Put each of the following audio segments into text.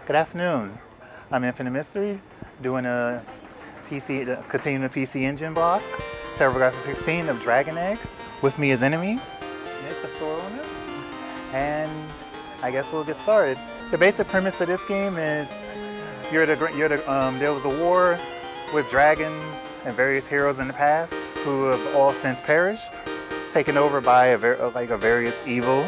Good afternoon. I'm Infinitemystery, doing a continuing the PC engine block, TurboGrafx 16 of Dragon Egg. With me is Enemy, Nick, the store owner, and I guess we'll get started. The basic premise of this game is there was a war with dragons and various heroes in the past who have all since perished, taken over by a various evil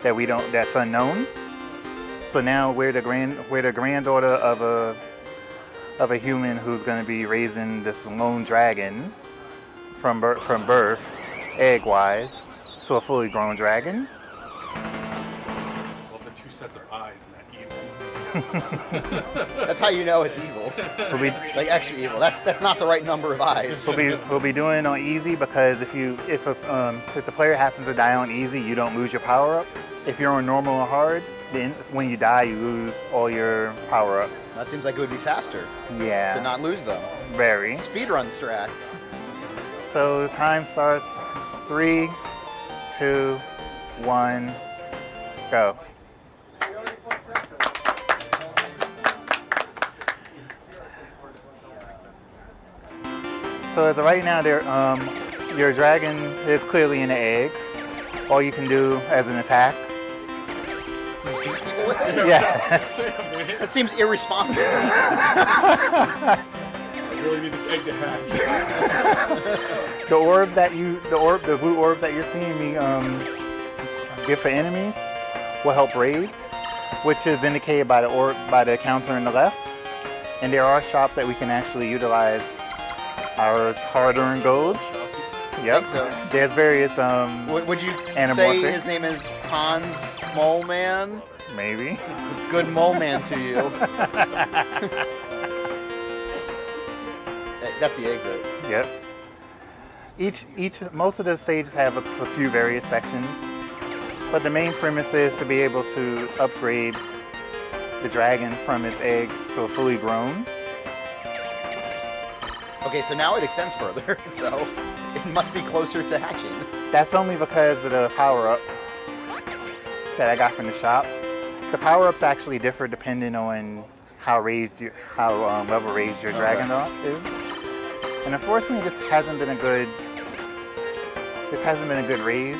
that's unknown. So now we're the granddaughter of a human who's going to be raising this lone dragon from birth, egg-wise, to a fully grown dragon. Well, the two sets of eyes in that evil. That's how you know it's evil. Like extra evil. That's not the right number of eyes. We'll be doing it on easy because if the player happens to die on easy, you don't lose your power-ups. If you're on normal or hard, then when you die, you lose all your power-ups. That seems like it would be faster. Yeah. To not lose them. Very. Speedrun strats. So time starts. 3, 2, 1, go. So as of right now, your dragon is clearly in the egg. All you can do as an attack. Yes. That seems irresponsible. I really need this egg to hatch. The blue orbs that you're seeing me give for enemies will help raise, which is indicated by the counter on the left. And there are shops that we can actually utilize our hard-earned gold. Yep. So. There's various would you anamorphic. say his name is Hans Mole Man? Maybe. Good mole man to you. That's the exit. Yep. Most of the stages have a few various sections, but the main premise is to be able to upgrade the dragon from its egg to a fully grown. Okay, so now it extends further, so it must be closer to hatching. That's only because of the power-up that I got from the shop. The power-ups actually differ depending on how level raised your dragon is. And unfortunately, this hasn't been a good raise.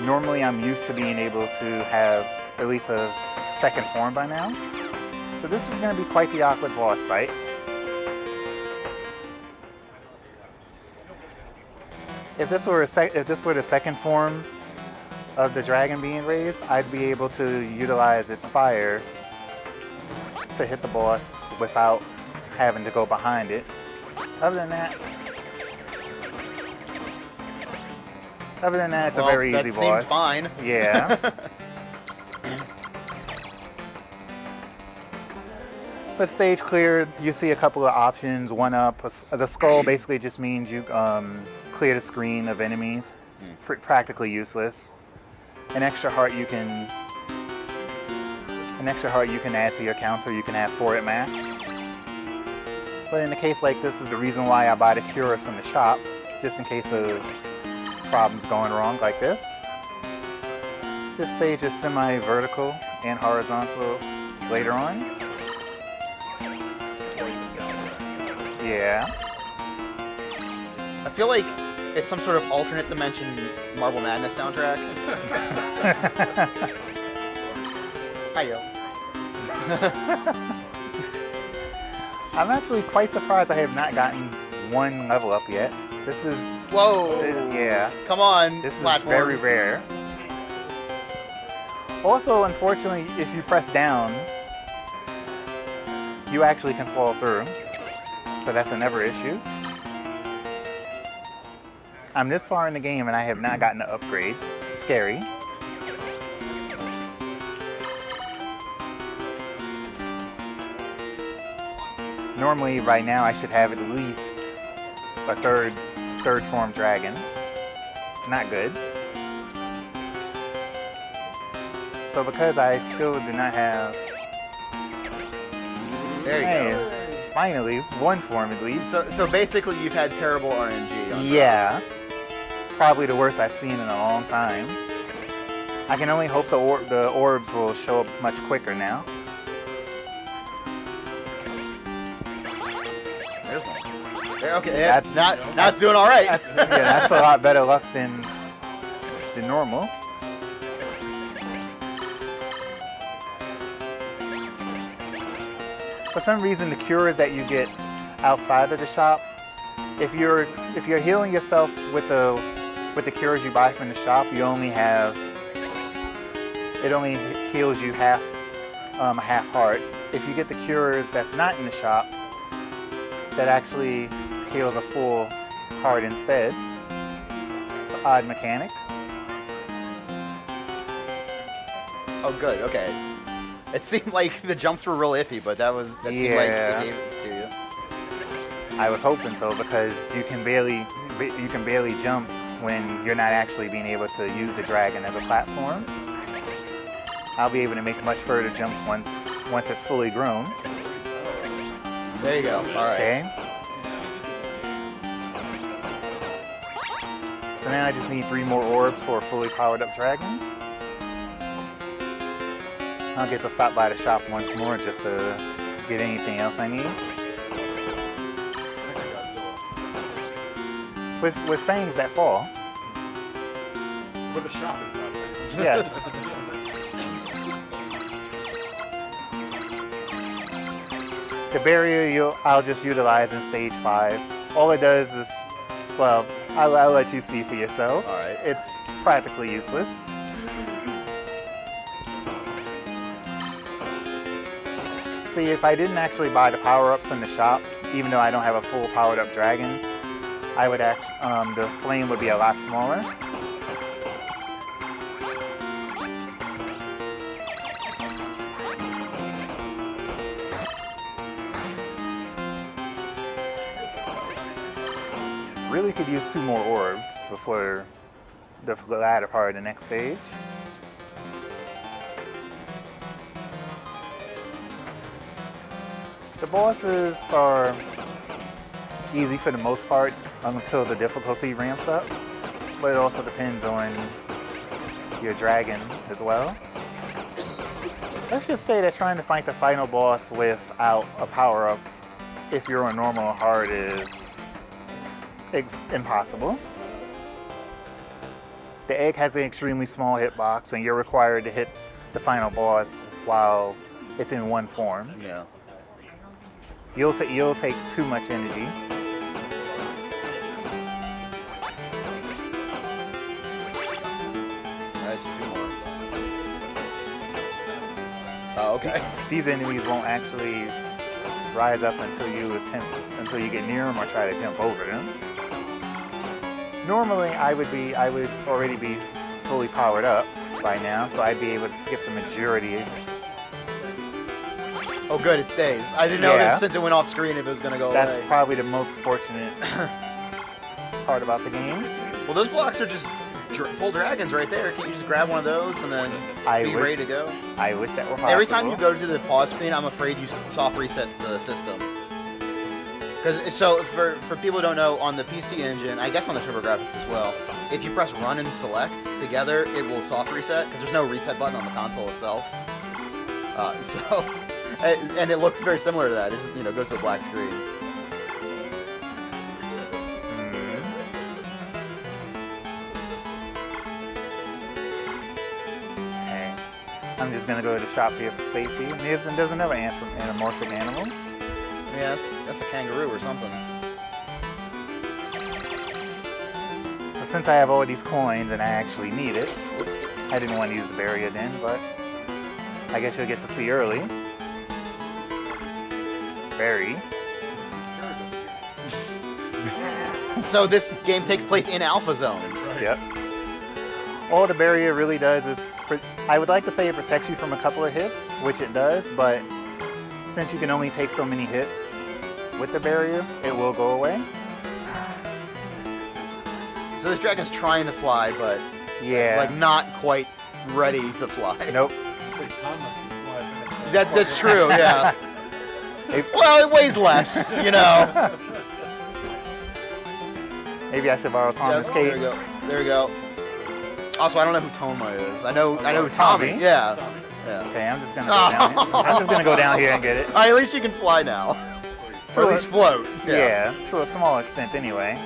Normally, I'm used to being able to have at least a second form by now. So this is going to be quite the awkward boss fight. If this were the second form of the dragon being raised, I'd be able to utilize its fire to hit the boss without having to go behind it. Other than that, it's a very easy boss. That seems fine. Yeah. But stage clear, you see a couple of options. One up, the skull basically just means you clear the screen of enemies. It's practically useless. An extra heart you can add to your counter. You can have 4 at max. But in a case like this is the reason why I buy the cures from the shop, just in case of problems going wrong like this. This stage is semi-vertical and horizontal later on. Yeah. I feel like it's some sort of alternate dimension Marble Madness soundtrack. Hiyo. I'm actually quite surprised I have not gotten one level up yet. This is... Whoa! Yeah. Come on, This is platforms. very rare. Also, unfortunately, if you press down, you actually can fall through. So that's another issue. I'm this far in the game and I have not gotten an upgrade. Scary. Normally, right now, I should have at least a third form dragon. Not good. So because I still do not have... There you go. Finally, one form at least. So basically you've had terrible RNG on Yeah. Probably the worst I've seen in a long time. I can only hope the orbs will show up much quicker now. Okay, yeah, That's- now it's doing all right. That's a lot better luck than normal. For some reason, the cures that you get outside of the shop, if you're healing yourself with the cures you buy from the shop, it only heals you half a half heart. If you get the cures that's not in the shop, that actually heals a full heart instead. It's an odd mechanic. Oh, good. Okay. It seemed like the jumps were real iffy, but that seemed like it gave it to you. I was hoping so because you can barely jump when you're not actually being able to use the dragon as a platform. I'll be able to make much further jumps once it's fully grown. There you go. All right. Okay. So now I just need 3 more orbs for a fully powered up dragon. I'll get to stop by the shop once more just to get anything else I need. With fangs that fall. With the shop inside. Yes. The barrier I'll just utilize in stage 5. All it does is, well, I'll let you see for yourself. All right. It's practically useless. See, if I didn't actually buy the power-ups in the shop, even though I don't have a full powered-up dragon, I would the flame would be a lot smaller. Really could use 2 more orbs before the latter part of the next stage. The bosses are easy for the most part until the difficulty ramps up, but it also depends on your dragon as well. Let's just say that trying to fight the final boss without a power-up, if you're on normal or hard, is impossible. The egg has an extremely small hitbox, and you're required to hit the final boss while it's in one form. Yeah. You'll take too much energy. Alright, so 2 more. Oh, okay. These enemies won't actually rise up until you get near them or try to jump over them. Normally, I would already be fully powered up by now, so I'd be able to skip the majority. Oh, good, it stays. I didn't know that since it went off screen if it was going to go That's away. probably the most fortunate part about the game. Well, those blocks are just full dragons right there. Can you just grab one of those and then be ready to go? I wish that were possible. Every time you go to the pause screen, I'm afraid you soft reset the system. So for people who don't know, on the PC Engine, I guess on the TurboGrafx as well, if you press run and select together, it will soft reset because there's no reset button on the console itself. And it looks very similar to that. It just, goes to a black screen. Okay. I'm just gonna go to the shop here for safety. There's another anamorphic animal. Yeah, that's a kangaroo or something. So since I have all these coins and I actually need it, whoops, I didn't want to use the barrier then, but I guess you'll get to see early. Berry. So this game takes place in alpha zones. Yep. All the barrier really does is, I would like to say it protects you from a couple of hits, which it does, but since you can only take so many hits with the barrier, it will go away. So this dragon's trying to fly, but not quite ready to fly. Nope. That's true, yeah. Well, it weighs less, Maybe I should borrow Thomas Cape. There we go. There we go. Also, I don't know who Toma is. I know who Tommy. Tommy. Yeah. Okay, I'm just gonna go down here. I'm just gonna go down here and get it. At least you can fly now. Or at least float. Yeah, to a small extent anyway.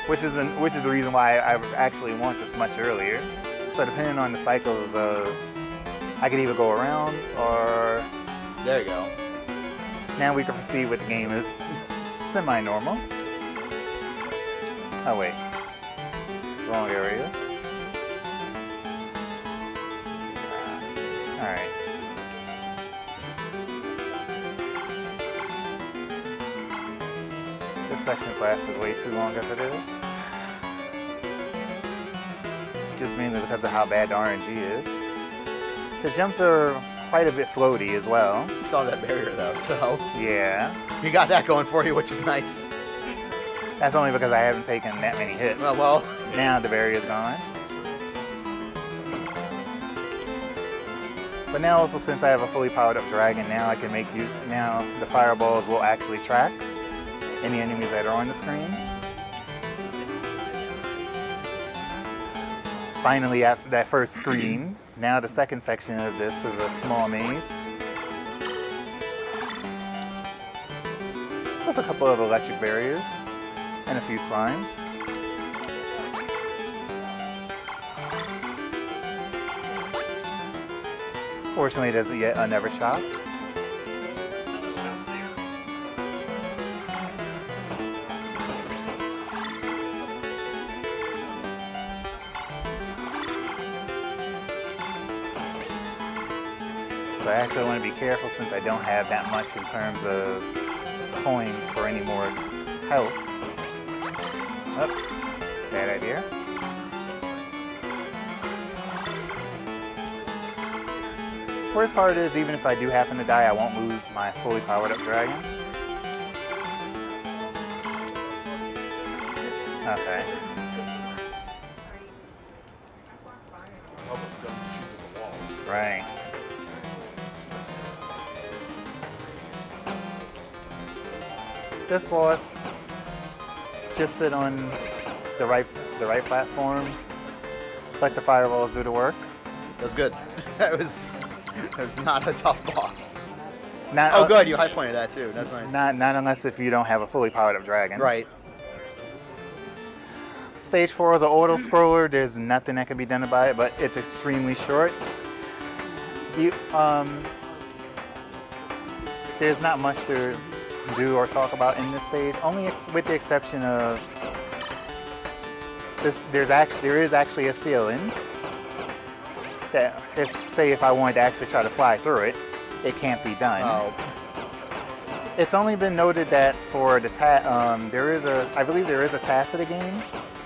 Which is the reason why I actually want this much earlier. So depending on the cycles, I could either go around or. There you go. Now we can proceed with the game as semi-normal. Oh wait, wrong area. All right. This section's lasted way too long as it is. Just mainly because of how bad the RNG is. The jumps are quite a bit floaty as well. You saw that barrier though, so Yeah. you got that going for you, which is nice. That's only because I haven't taken that many hits. Well. Now the barrier's gone. But now also since I have a fully powered up dragon, now I can make use. Now the fireballs will actually track any enemies that are on the screen. Finally, after that first screen, now the second section of this is a small maze with a couple of electric barriers and a few slimes. Fortunately, there's yet another shop. So I actually want to be careful since I don't have that much in terms of coins for any more health. Oh, bad idea. Worst part is, even if I do happen to die, I won't lose my fully powered up dragon. Okay. Right. This boss just sit on the right platform, let the fireballs do the work. That was good. That was not a tough boss. Not, oh, good. You high pointed that too. That's nice. Not unless if you don't have a fully powered up dragon. Right. Stage 4 is an auto scroller. There's nothing that can be done about it, but it's extremely short. There's not much to do or talk about in this stage, only with the exception of this. There is actually a ceiling that, if I wanted to actually try to fly through it, it can't be done. Oh. It's only been noted that for the I believe there is a task of the game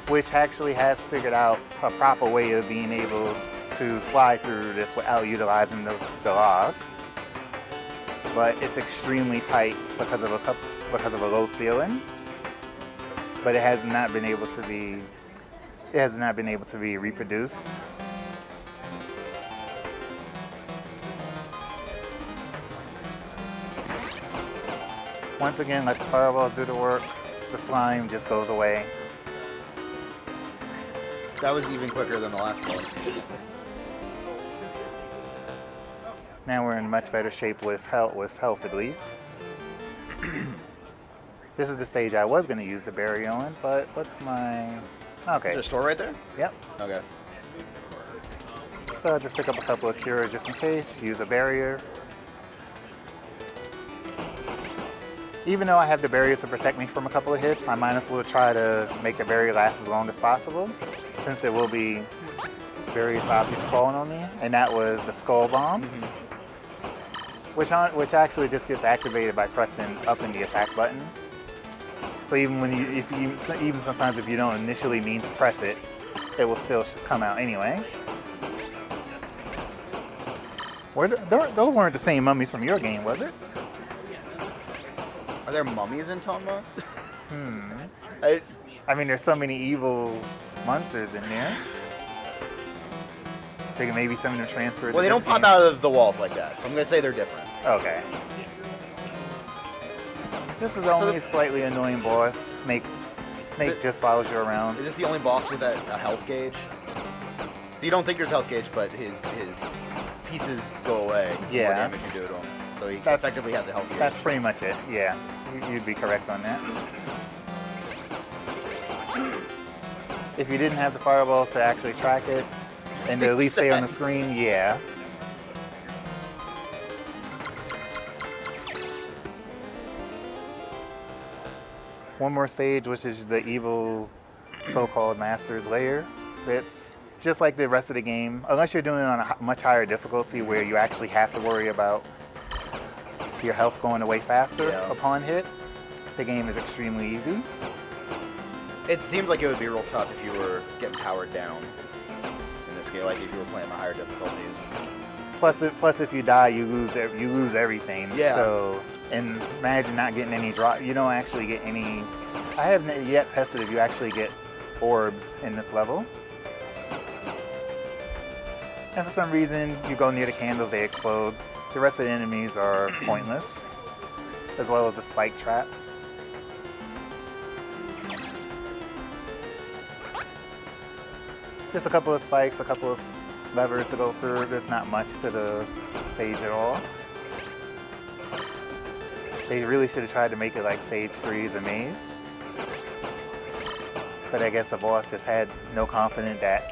which actually has figured out a proper way of being able to fly through this without utilizing the log. But it's extremely tight because of a low ceiling. But it has not been able to be reproduced. Once again, let the fireballs do the work. The slime just goes away. That was even quicker than the last one. Now we're in much better shape with health at least. This is the stage I was going to use the barrier on, but what's my... Okay. Is there a store right there? Yep. Okay. So I'll just pick up a couple of cures just in case, use a barrier. Even though I have the barrier to protect me from a couple of hits, I might as well try to make the barrier last as long as possible, since there will be various objects falling on me, and that was the skull bomb, which actually just gets activated by pressing up in the attack button. So even even sometimes if you don't initially mean to press it, it will still come out anyway. Those weren't the same mummies from your game, was it? Are there mummies in Tomba? I mean, there's so many evil monsters in there. I think maybe some of them transferred. Well, they don't pop out of the walls like that, so I'm gonna say they're different. Okay. This is only a slightly annoying boss. Snake just follows you around. Is this the only boss with a health gauge? So you don't think there's health gauge, but his pieces go away. Yeah. The more damage you do to him. so he That's- effectively has a healthy That's age. pretty much it. Yeah, you'd be correct on that. If you didn't have the fireballs to actually track it and to at least stay on the screen, yeah. One more stage, which is the evil so-called Master's Lair. It's just like the rest of the game, unless you're doing it on a much higher difficulty where you actually have to worry about your health going away faster upon hit. The game is extremely easy. It seems like it would be real tough if you were getting powered down in this game, like if you were playing the higher difficulties. Plus, if you die, you lose everything. Yeah. So, and imagine not getting any drop. You don't actually get any. I haven't yet tested if you actually get orbs in this level. And for some reason, you go near the candles, they explode. The rest of the enemies are pointless, as well as the spike traps. Just a couple of spikes, a couple of levers to go through. There's not much to the stage at all. They really should have tried to make it like stage 3 is a maze. But I guess the boss just had no confidence that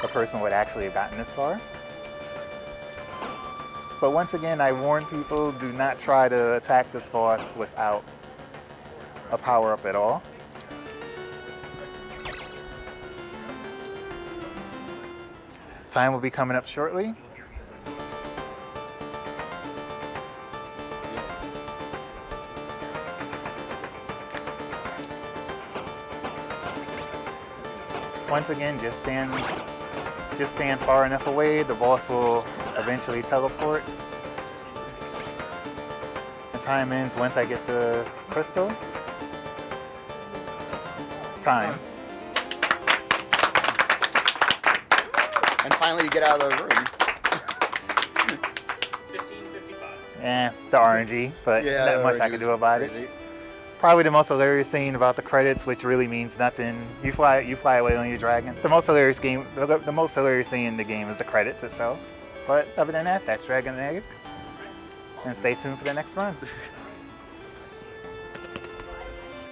a person would actually have gotten this far. But once again, I warn people, do not try to attack this boss without a power-up at all. Time will be coming up shortly. Once again, just stand far enough away. The boss will eventually teleport. The time ends once I get the crystal. Time. And finally you get out of the room. 15:55. The RNG, but not much I can do about it. Crazy. Probably the most hilarious thing about the credits, which really means nothing. You fly away on your dragon. The most hilarious thing in the game is the credits itself. But other than that, that's Dragon Egg. And stay tuned for the next run.